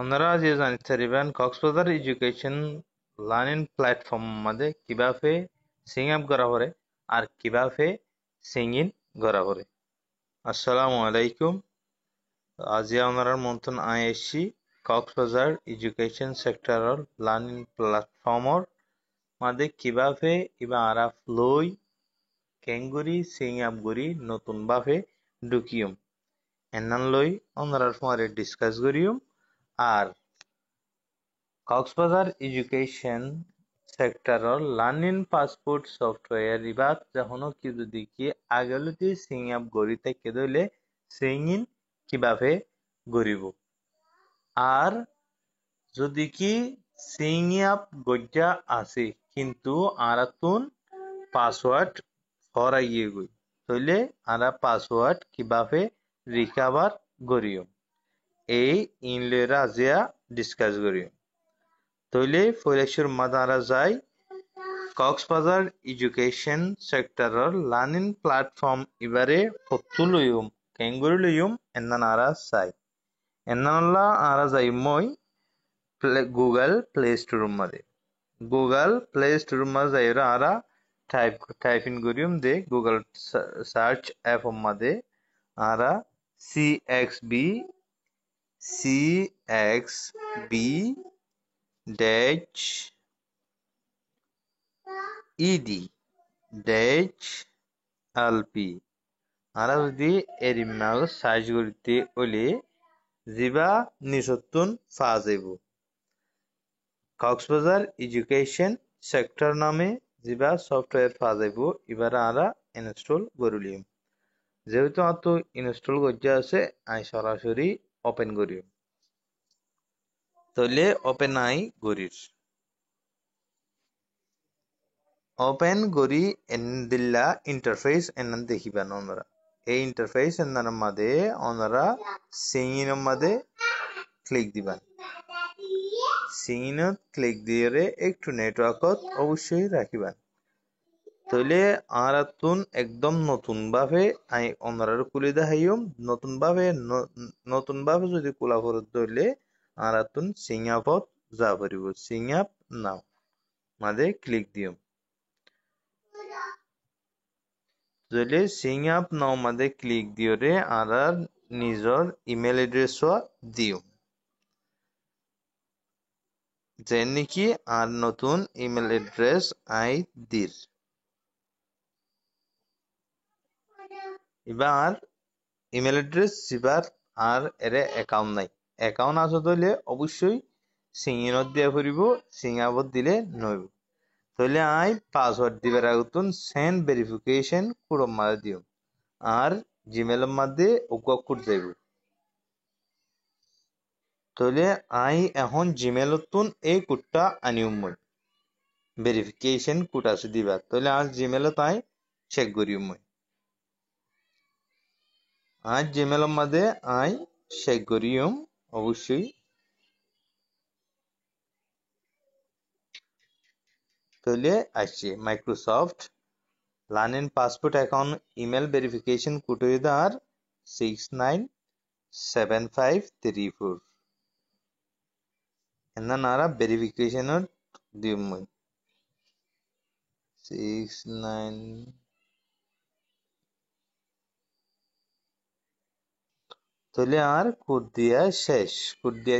ওনারা যে জানতে পারিবেন কক্সবাজার এডুকেশন লার্নিং প্ল্যাটফর্ম মধ্যে কিভাবে সিং আপ করা হরে আর কিভাবে সিং ইন করা হরে। আসসালামু আলাইকুম। আজি ওনারা মন্তন আইএসসি কক্সবাজার এডুকেশন সেক্টরর লার্নিং প্ল্যাটফর্মর মধ্যে কিভাবে ইবা আরা ফ্লোই কেঙ্গুরি সিং আপ করি নতুন ভাবে ঢুকিয়ম এন্নান লই ওনারার পরে ডিসকাস করিয়ম। আর কক্সবাজার এডুকেশন সেক্টরর লার্নিং পাসপোর্ট সফটওয়্যার ইবাত যখনো কি যদি কি আগলতি সিং আপ গড়ি থেকে দইলে সিং ইন কিভাবে গড়িব আর যদি কি সিং আপ গজ্জা আছে কিন্তু আরাতুন পাসওয়ার্ড হরাইয়ে গই তাইলে আরা পাসওয়ার্ড কিভাবে রিকভার করিও এই ইনলেরা আজিয়া ডিসকাস করিও। তইলে ফৈলেশ্বর মাদারা যায় কক্সবাজার এডুকেশন সেক্টরর লার্নিং প্ল্যাটফর্ম ইবারে পত্তুলইম কেঙ্গুরুলইম এন্নান আরা চাই এন্নানলা আরা যাই মই গুগল প্লে স্টোর মাদে গুগল প্লে স্টোর মাদে যাইরা আরা টাইপ ইন করিম দে গুগল সার্চ অ্যাপ মাদে আরা CXB dash ED dash LP আরা যদি এরিমাল সার্চ করতে হলে জিবা নিসত্তুন পা যাইব কক্সবাজার এডুকেশন সেক্টর নামে জিবা সফটওয়্যার পা যাইব এবার আরা ইনস্টল করিলিম। যেহেতু আত ইনস্টল করতে আছে আই সরাসরি ওপেন করিম। তাহলে ওপেন আই গরির ওপেন গরি এন্দিল্লা ইন্টারফেস এন্নান দেখিবেন ওনারা এই ইন্টারফেস এন্নার মাঝে ওনারা সিঙ্গিন মাঝে ক্লিক দিবেন। সিঙ্গিনত ক্লিক দিয়ে একটু নেটওয়ার্কত অবশ্যই রাখিবেন। তাহলে আরাতুন একদম নতুন ভাবে আই ওনারার খুলে দেখাইম নতুন ভাবে যদি খোলা ফরত ধরলে আরাতুন সিং আপত যা পারিব সিং আপ নাও মাঝে ক্লিক দিম। যদি সিং আপ নাও মাঝে ক্লিক দিয়রে আর নিজর ইমেল এড্রেস দিও যে নাকি আর নতুন ইমেল এড্রেস আই দির। এবার ইমেল এড্রেস দিবার আর এরে অ্যাকাউন্ট নাই অ্যাকাউন্ট আছে তাহলে অবশ্যই সিঙ্গিনত দিয়া ফুরিব সিং আপত দিলে নইব। তাহলে আই পাসওয়ার্ড দিবার আগুতুন সেন্ড ভেরিফিকেশন কোড মাঝে দিও আর জিমেলের মধ্যে ওকা কোড যাইব। তাহলে আই এখন জিমেলতুন এই কোডটা আনিম মই ভেরিফিকেশন কোড আছে দিবার তাহলে আজ জিমেলত আই চেক করিম মই আজ জিমেলের মধ্যে আই চেক করিম অবশ্যই। তাহলে আসছে Microsoft learning passport account email verification code আর 697534 എന്നാ നാരാ വെരിഫിക്കേഷൻ দিম মই 69 তাহলে আর কোড দিয়া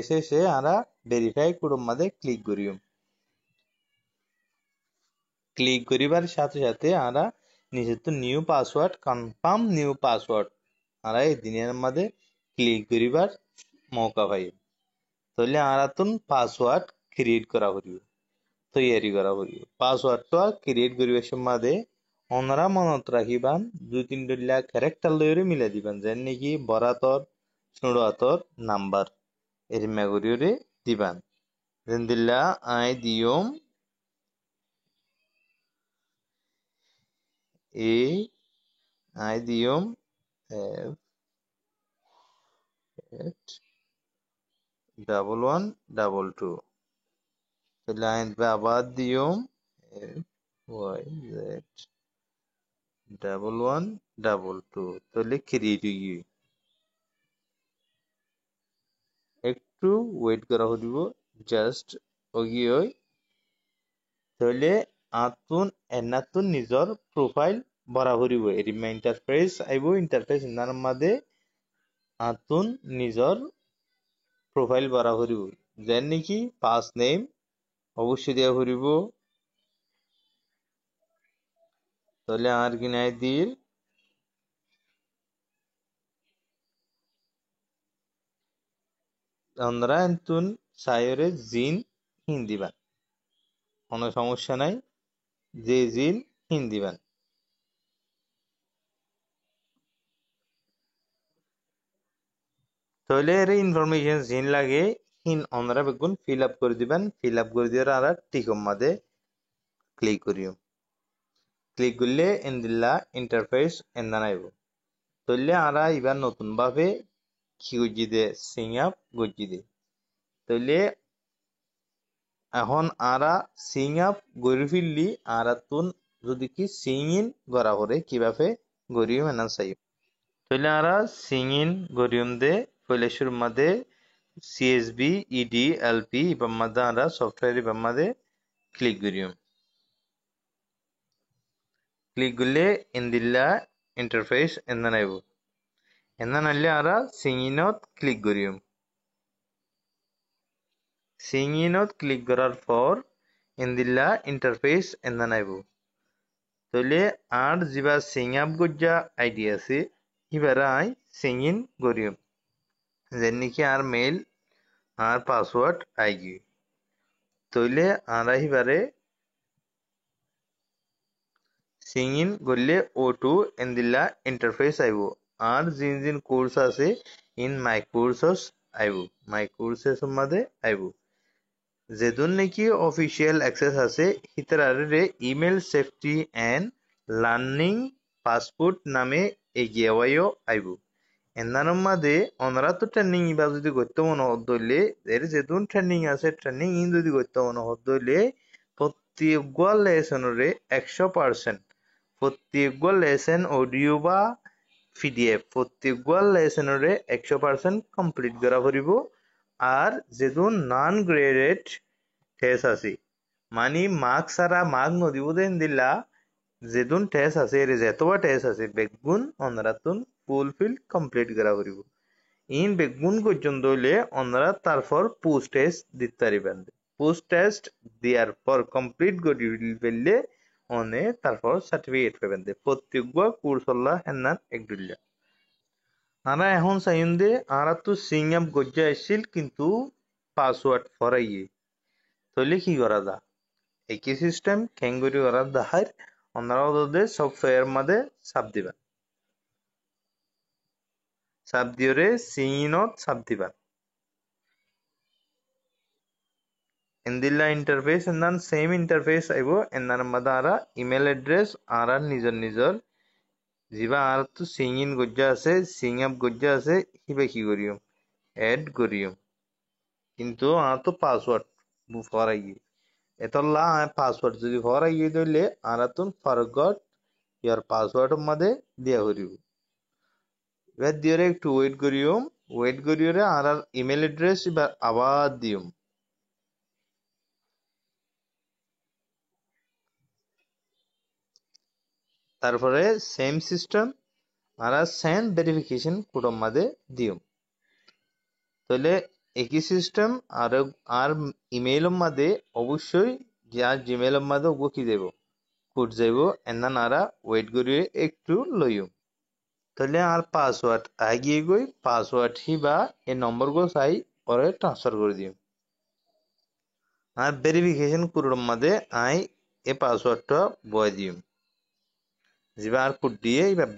শেষে আরা ভেরিফাই কোড মধ্যে ক্লিক করিম। ক্লিক করিবার সাথে সাথে আরা নিজের তো new password confirm new password আরা এই দিনের মধ্যে ক্লিক করিবার মৌকা পাই। তাহলে আরাতুন পাসওয়ার্ড ক্রিয়েট করা করিব তৈয়ারি করা করিব। পাসওয়ার্ডটা ক্রিয়েট করিবার সময় ওনারা মনত রাখিবান 2-3 ক্যারেক্টার লইরে মিলাই দিবেন যেন নাকি বরাতর ষোড়ো হাতর নাম্বার এর মেগরিওরে দিবান যেন দিল্লা আই দিয়ম এ আই দিয়ম এফ 1122 তাহলে আই আবার দিয়ম এফ ওয়াই জেড 1122 তাহলে ক্রিয়েট হয়ে একটু ওয়েট করা হইব জাস্ট ওগিয়ে তাহলে আতুন এনাতুন নিজর প্রোফাইল ভরা হরিব এরিমা ইন্টারফেস আইব ইন্টারফেস ইনার মাঝে আতুন নিজর প্রোফাইল ভরা হরিব যেন নাকি ফার্স্ট নেম অবশ্যই দেওয়া হরিব তাহলে আর কি নাই দিল আমরা এন্তুন সায়রে জিন হিন্দিবান কোনো সমস্যা নাই যে জিন হিন্দিবান তাহলে এর ইনফরমেশন জিন লাগে হিন আমরা বেগুন ফিল আপ করে দিবেন ফিল আপ করে দিয়ে আর টিকম মাঝে ক্লিক করিও ক্লিক করলে এন্দিল্লা ইন্টারফেস এন্দানাইব তাহলে আরা এবার নতুন ভাবে কি গজ্জি দে সিং আপ গজ্জি দে তাহলে এখন আরা সিং আপ গড়ি ফিরলি আরা তুন যদি কি সিং ইন গড়া করে কিভাবে গড়িও মেনা চাই তাহলে আরা সিং ইন গড়িয়ম দে পহলে শুরু মাঝে সিএসবি ইডি এলপি ইবার মাঝে আরা সফটওয়্যার ইবার মাঝে ক্লিক করিয়ম ক্লিক করলে ইন্দিল্লা ইন্টারফেস এন্দানাইব এন্দানাইলে আরা সিং ইনত ক্লিক করিয়ম সিং ইনত ক্লিক করার পর ইন্দিল্লা ইন্টারফেস এন্দানাইব তাহলে আর যিবা সিং আপ গজ্জা আইডি আছে এবার আই সিং ইন করিয়ম যেন নাকি আর মেইল আর পাসওয়ার্ড আইগি তাহলে আর এবারে সিং ইন করলে ও টু এন্দিল্লা ইন্টারফেস আইব আর জিন জিন কোর্স আছে ইন মাই কোর্সস আইব মাই কোর্সেস মাঝে আইব যেদুন নাকি অফিসিয়াল অ্যাক্সেস আছে হিতারে email safety and learning passport নামে এগিয়েওয়াইও আইব এন্দানোর মাঝে অনরা তো ট্রেনিং ইবা যদি করতে মনে হলে এর যেদুন ট্রেনিং আছে ট্রেনিং ইন যদি করতে মনে হলে প্রত্যেক লেসনরে 100% প্রত্যেক লেসন অডিও বা পিডিএফ প্রত্যেক লেসনরে 100% কমপ্লিট করা পড়িব আর যেদুন নন গ্রেডেড টেস্ট আছে মানে মার্কস সারা মার্ক নদিব দেন দিলা যেদুন টেস্ট আছে এর যেতবা টেস্ট আছে বেগুন অনরাতুন ফুলফিল কমপ্লিট করা পড়িব ইন বেগুন পর্যন্ত হইলে অনরা তারপর পোস্ট টেস্ট দিতে পারিবেন পোস্ট টেস্ট দেওয়ার পর কমপ্লিট করে ফেললে অনে তারপর সার্টিফিকেট পাবেন প্রত্যেকবার কোর্স হল্লা হেনার একদুল্লা আমরা এখন চাইন দে আর তো সিং আপ গজ্জা আসছিল কিন্তু পাসওয়ার্ড ফরাইয়ে তাহলে কি করা যা একই সিস্টেম ক্যাঙ্গুরি করা দাহার ওনারা ওদের সফটওয়্যার মাঝে চাপ দিবা চাপ দিয়ে সিনত চাপ দিবা এন্দিল্লা ইন্টারফেস এন্দান সেম ইন্টারফেস আইব এন্দার মাঝে আরা ইমেল এড্রেস আর নিজর নিজর যিবা আর তো সিং ইন গজ্জা আছে সিং আপ গজ্জা আছে হিবা কি করিও এড করিও কিন্তু আর তো পাসওয়ার্ড ফরাইয়ে এতলা পাসওয়ার্ড যদি ফরাইয়ে দিলে আর তুন ফরগট ইয়ার পাসওয়ার্ড মাঝে দিয়া করিব এবার দিয়ে একটু ওয়েট করিও রে আর ইমেল এড্রেস এবার আবার দিও তারপরে সেম সিস্টেম আর সেন্ড ভেরিফিকেশন কোড মাঝে দিও তাহলে একই সিস্টেম আর আর ইমেল মাঝে অবশ্যই যার জিমেল মাঝে ওগো কি দেব কোড যাইব এন্না নারা ওয়েট করিয়ে একটু লইও তাহলে আর পাসওয়ার্ড আগিয়ে গই পাসওয়ার্ড হিবা এই নম্বর গো চাই পরে ট্রান্সফার করে দিও আর ভেরিফিকেশন কোড মাঝে আই এ পাসওয়ার্ডটা বয় দিও যিবা আর কোড দিয়ে এবার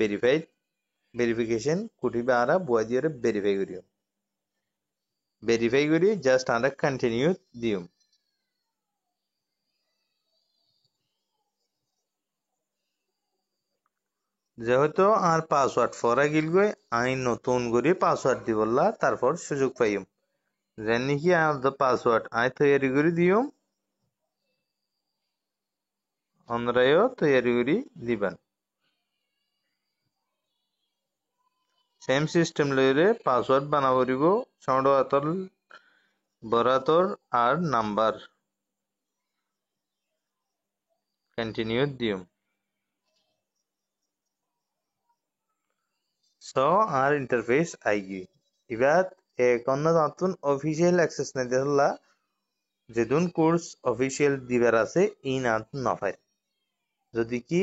ভেরিফিকেশন কোড হিবা আর বয় দিয়ে ভেরিফাই করি জাস্ট আমরা কন্টিনিউ দিও যেহেতু আর পাসওয়ার্ড ফরা গিল গই আই নতুন করে পাসওয়ার্ড দিবলা তারপর সুযোগ পাইম যেন নাকি আর পাসওয়ার্ড আই তৈরি করে দিও অনরায়ও তৈরি করে দিবেন সেম সিস্টেম লইরে পাসওয়ার্ড বানাব দিব সৌন্ড আতল বরাতর আর নাম্বার কন্টিনিউ দিম সো আর ইন্টারফেস আইগি ইবাদ কন্ন নতুন অফিসিয়াল অ্যাক্সেস না দিলা যেদুন কোর্স অফিসিয়াল দিবার আছে ই না নফায় যদি কি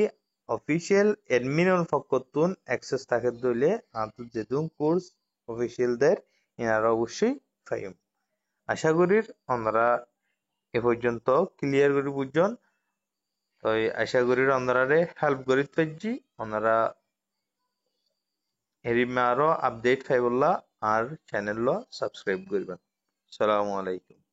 অফিসিয়াল এডমিনের পক্ষতুন অ্যাক্সেস থাকে দইলে আন্তু যেদুন কোর্স অফিসিয়ালদের ইনারা অবশ্যই পাইম আশা করি আমরা এ পর্যন্ত ক্লিয়ার করে বুঝছেন তো আশা করি আপনারা হেল্প করি পাইছি আপনারা এরিমে আরো আপডেট পাইবলা আর চ্যানেল সাবস্ক্রাইব করবেন আসসালামু আলাইকুম